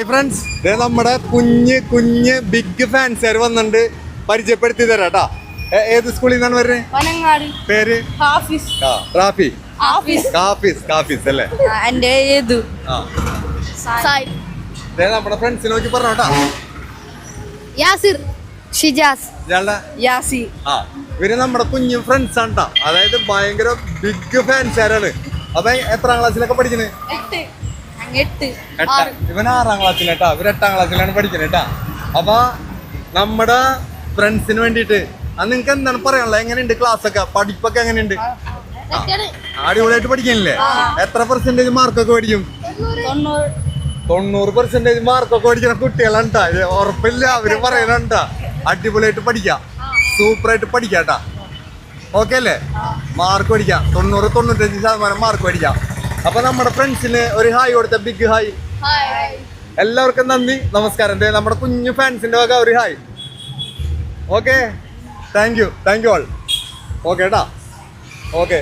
Friends, നമ്മുടെ കുഞ്ഞ് കുഞ്ഞ് ബിഗ് ഫാൻസുകാർ വന്നിട്ടുണ്ട്. പരിചയപ്പെടുത്തി തരാം കേട്ടാ. ഏത് സ്കൂളിൽ നിന്നാണ് വരുന്നത്? പേര് റാഫി. കാഫീസ് അല്ലേ? നമ്മുടെ ഫ്രണ്ട്സിനെ നോക്കി പറഞ്ഞോട്ടാ. യാസിർ, ഷിജാസ്, യാസി. ഇവര് നമ്മുടെ കുഞ്ഞു ഫ്രണ്ട്സ് ആണ് ട്ടാ. അതായത് ഭയങ്കര ബിഗ് ഫാൻസുകാരാണ്. അപ്പൊ എത്രാം ക്ലാസ്സിലൊക്കെ പഠിക്കുന്നത്? ഇവൻ 6ാം ക്ലാസ്സിലേട്ടാ. ഇവർ 8ാം ക്ലാസ്സിലാണ് പഠിക്കുന്നത് കേട്ടാ. അപ്പൊ നമ്മുടെ ഫ്രണ്ട്സിന് വേണ്ടിട്ട് നിങ്ങൾക്ക് എന്താണ് പറയാനുള്ളത്? എങ്ങനെയുണ്ട് ക്ലാസ് ഒക്കെ? പഠിപ്പൊക്കെ എങ്ങനെയുണ്ട്? അടിപൊളിയായിട്ട് പഠിക്കാനില്ലേ? എത്ര പെർസെന്റേജ് മാർക്കൊക്കെ മേടിക്കും? 90% മാർക്കൊക്കെ മേടിക്കുന്ന കുട്ടികളാണ് ട്ടാ. ഉറപ്പില്ല, അവര് പറയണണ്ടാ. അടിപൊളിയായിട്ട് പഠിക്കാം, സൂപ്പറായിട്ട് പഠിക്കാട്ടാ. ഓക്കെ അല്ലേ? മാർക്ക് മേടിക്കാം. 90-95% മാർക്ക് മേടിക്കാം. അപ്പൊ നമ്മുടെ ഫ്രണ്ട്സിന് ഒരു ഹായ് കൊടുത്ത. Big hi. എല്ലാവർക്കും നന്ദി, നമസ്കാരം. നമ്മുടെ കുഞ്ഞു ഫാൻസിന്റെ വക ഒരു hi. Okay, thank you all. Okay ട്ടാ. ഓക്കെ.